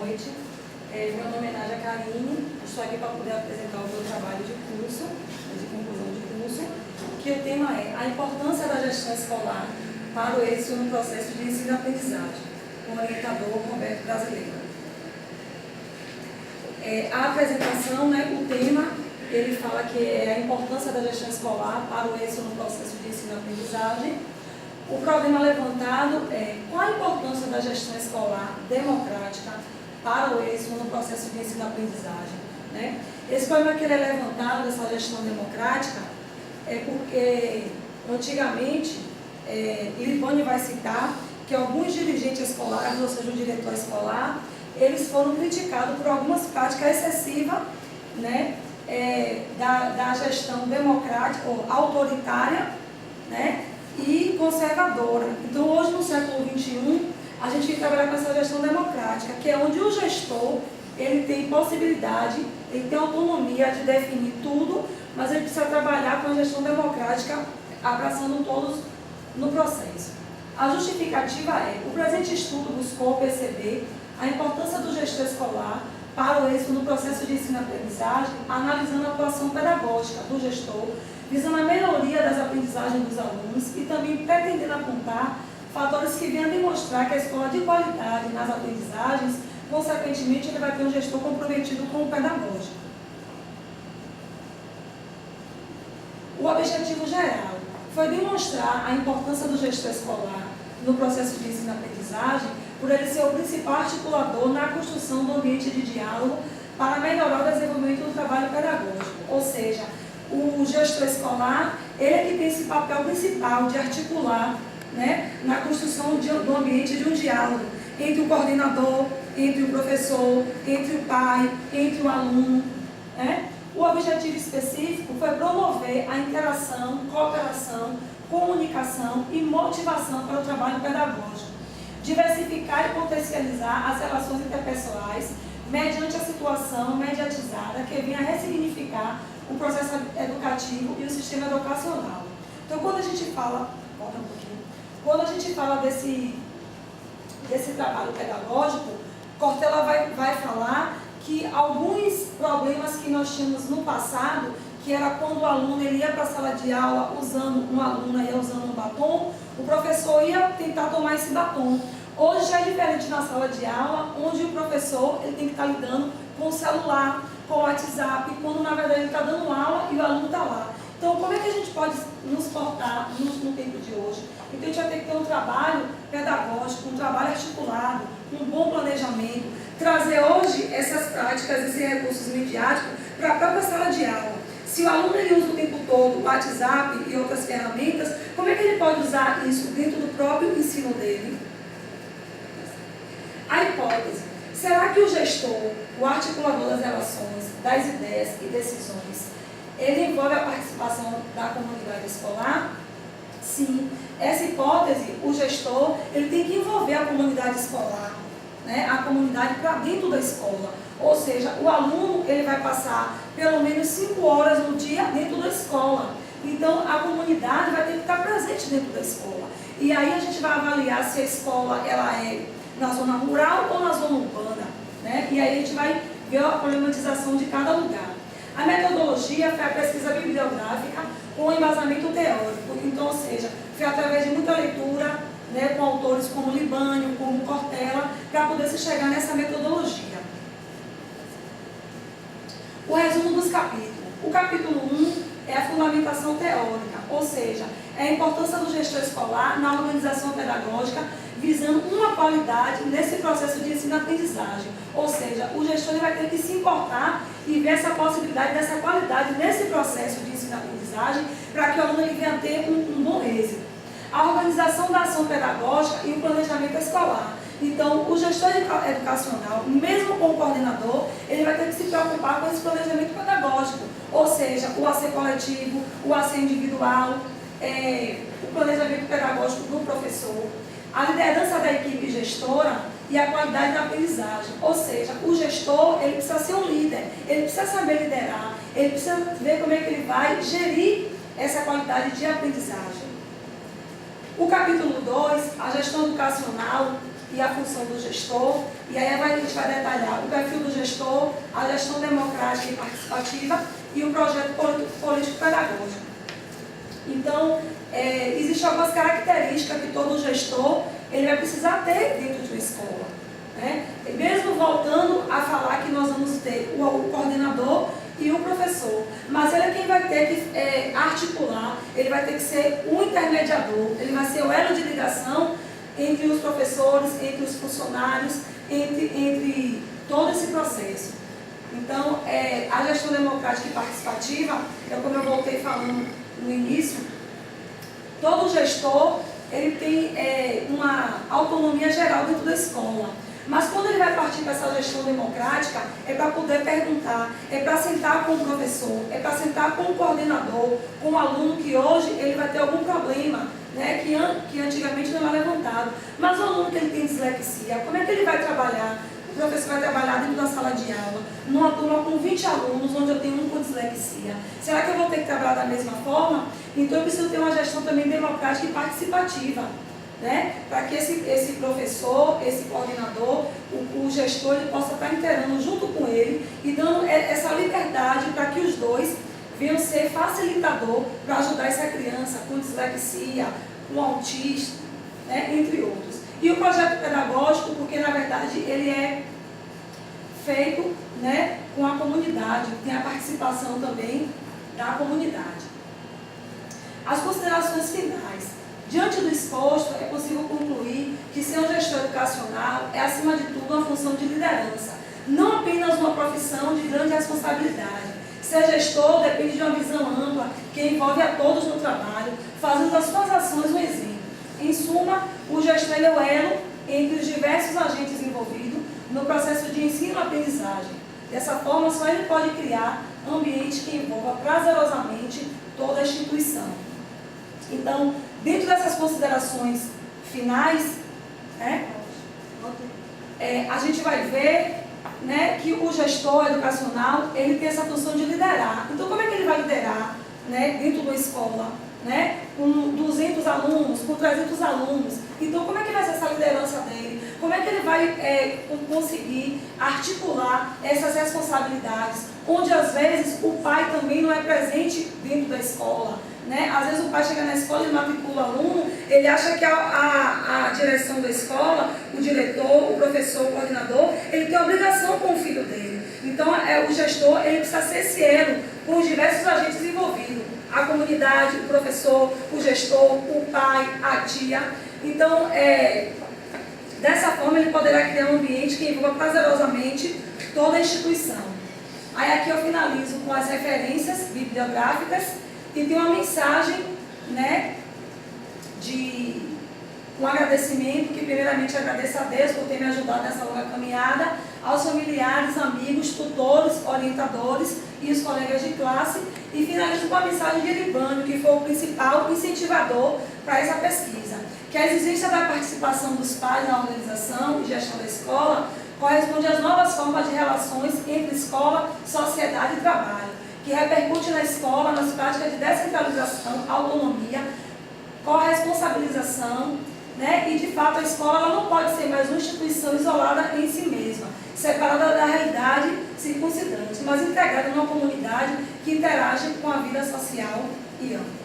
noite. Meu nome é Nádia Karine, estou aqui para poder apresentar o meu trabalho de curso, de conclusão de curso, que o tema é a importância da gestão escolar para o êxito no processo de ensino e aprendizagem, com o orientador Roberto Brasileiro. A apresentação, o tema, ele fala que é a importância da gestão escolar para o êxito no processo de ensino e aprendizagem. O problema levantado é qual a importância da gestão escolar democrática para o êxito no processo de ensino e aprendizagem. Esse problema que ele é levantado dessa gestão democrática é porque, antigamente, Livone vai citar que alguns dirigentes escolares, ou seja, o diretor escolar, eles foram criticados por algumas práticas excessivas da gestão democrática ou autoritária e conservadora. Então, hoje, no século XXI, a gente tem que trabalhar com essa gestão democrática, que é onde o gestor ele tem possibilidade, ele tem autonomia de definir tudo, mas ele precisa trabalhar com a gestão democrática, abraçando todos no processo. A justificativa é: o presente estudo buscou perceber a importância do gestor escolar para o êxito no processo de ensino e aprendizagem, analisando a atuação pedagógica do gestor, visando a melhoria das aprendizagens dos alunos e também pretendendo apontar fatores que venham demonstrar que a escola de qualidade nas aprendizagens, consequentemente, ele vai ter um gestor comprometido com o pedagógico. O objetivo geral foi demonstrar a importância do gestor escolar no processo de ensino e aprendizagem, por ele ser o principal articulador na construção do ambiente de diálogo para melhorar o desenvolvimento do trabalho pedagógico. Ou seja, o gestor escolar, ele é que tem esse papel principal de articular na construção do ambiente de um diálogo entre o coordenador, entre o professor, entre o pai, entre o aluno. O objetivo específico foi promover a interação, cooperação, comunicação e motivação para o trabalho pedagógico, diversificar e potencializar as relações interpessoais mediante a situação mediatizada que venha ressignificar o processo educativo e o sistema educacional. Então, quando a gente fala, desse trabalho pedagógico, Cortella vai falar que alguns problemas que nós tínhamos no passado, que era quando o aluno ele ia para a sala de aula uma aluna ia usando um batom, o professor ia tentar tomar esse batom. Hoje já é diferente na sala de aula, onde o professor ele tem que estar lidando com o celular, com o WhatsApp, quando na verdade ele está dando aula e o aluno está lá. Então, como é que a gente pode nos portar no tempo de hoje? Então, a gente vai ter que ter um trabalho pedagógico, um trabalho articulado, um bom planejamento, trazer hoje essas práticas, esses recursos midiáticos para a própria sala de aula. Se o aluno ele usa o tempo todo o WhatsApp e outras ferramentas, como é que ele pode usar isso dentro do próprio ensino dele? A hipótese: será que o gestor, o articulador das relações, das ideias e decisões, ele envolve a participação da comunidade escolar? Sim. Essa hipótese, o gestor, ele tem que envolver a comunidade escolar, a comunidade para dentro da escola. Ou seja, o aluno ele vai passar pelo menos 5 horas no dia dentro da escola. Então, a comunidade vai ter que estar presente dentro da escola. E aí a gente vai avaliar se a escola ela é na zona rural ou na zona urbana. E aí a gente vai ver a problematização de cada lugar. A metodologia foi a pesquisa bibliográfica com embasamento teórico. Então, ou seja, foi através de muita leitura, com autores como Libânio, como Cortella, para poder se chegar nessa metodologia. O resumo dos capítulos. O capítulo 1 é a fundamentação teórica, ou seja, é a importância do gestor escolar na organização pedagógica, visando uma qualidade nesse processo de ensino-aprendizagem. Ou seja, o gestor ele vai ter que se importar e ver essa possibilidade dessa qualidade nesse processo de ensino-aprendizagem para que o aluno ele venha ter um bom êxito. A organização da ação pedagógica e o planejamento escolar. Então, o gestor educacional, mesmo com o coordenador, ele vai ter que se preocupar com esse planejamento pedagógico, ou seja, o AC coletivo, o AC individual, o planejamento pedagógico do professor, a liderança da equipe gestora e a qualidade da aprendizagem. Ou seja, o gestor ele precisa ser um líder, ele precisa saber liderar, ele precisa ver como é que ele vai gerir essa qualidade de aprendizagem. O capítulo 2, a gestão educacional, e a função do gestor, e aí a gente vai detalhar o perfil do gestor, a gestão democrática e participativa e o projeto político-pedagógico. Então, existem algumas características que todo gestor ele vai precisar ter dentro de uma escola. Né? E mesmo voltando a falar que nós vamos ter o coordenador e o professor, mas ele é quem vai ter que articular, ele vai ter que ser o intermediador, ele vai ser o elo de ligação entre os professores, entre os funcionários, entre todo esse processo. Então, a gestão democrática e participativa, como eu voltei falando no início, todo gestor ele tem uma autonomia geral dentro da escola. Mas quando ele vai partir para essa gestão democrática, é para poder perguntar, é para sentar com o professor, é para sentar com o coordenador, com o aluno que hoje ele vai ter algum problema, né, que antigamente não era levantado. Mas o aluno que ele tem dislexia, como é que ele vai trabalhar? O professor vai trabalhar dentro da sala de aula, numa turma com 20 alunos, onde eu tenho um com dislexia. Será que eu vou ter que trabalhar da mesma forma? Então eu preciso ter uma gestão também democrática e participativa. Né? Para que esse professor, esse coordenador, o gestor, ele possa estar inteirando junto com ele e dando essa liberdade para que os dois venham ser facilitador para ajudar essa criança com dislexia, com autista, né? Entre outros. E o projeto pedagógico, porque na verdade ele é feito, né, com a comunidade, tem a participação também da comunidade. As considerações finais. Diante do exposto, é possível concluir que ser um gestor educacional é, acima de tudo, uma função de liderança, não apenas uma profissão de grande responsabilidade. Ser gestor depende de uma visão ampla que envolve a todos no trabalho, fazendo das suas ações um exemplo. Em suma, o gestor é o elo entre os diversos agentes envolvidos no processo de ensino-aprendizagem. Dessa forma, só ele pode criar um ambiente que envolva prazerosamente toda a instituição. Então, dentro dessas considerações finais, né, a gente vai ver, né, que o gestor educacional ele tem essa função de liderar. Então, como é que ele vai liderar, né, dentro da escola, né, com 200 alunos, com 300 alunos? Então, como é que vai ser essa liderança dele? Como é que ele vai conseguir articular essas responsabilidades? Onde, às vezes, o pai também não é presente dentro da escola. Né? Às vezes o pai chega na escola e matricula o aluno, ele acha que a direção da escola, o diretor, o professor, o coordenador, ele tem obrigação com o filho dele. Então, o gestor ele precisa ser esse elo com os diversos agentes envolvidos. A comunidade, o professor, o gestor, o pai, a tia. Então, dessa forma, ele poderá criar um ambiente que envolva prazerosamente toda a instituição. Aí aqui eu finalizo com as referências bibliográficas e tem uma mensagem, né, um agradecimento, que primeiramente agradeço a Deus por ter me ajudado nessa longa caminhada, aos familiares, amigos, tutores, orientadores e os colegas de classe, e finalizo com a mensagem de Eribânio, que foi o principal incentivador para essa pesquisa, que a exigência da participação dos pais na organização e gestão da escola corresponde às novas formas de relações entre escola, sociedade e trabalho, que repercute na escola, nas práticas de descentralização, autonomia, corresponsabilização, né? E de fato a escola ela não pode ser mais uma instituição isolada em si mesma, separada da realidade circuncidante, mas integrada numa comunidade que interage com a vida social e ampla.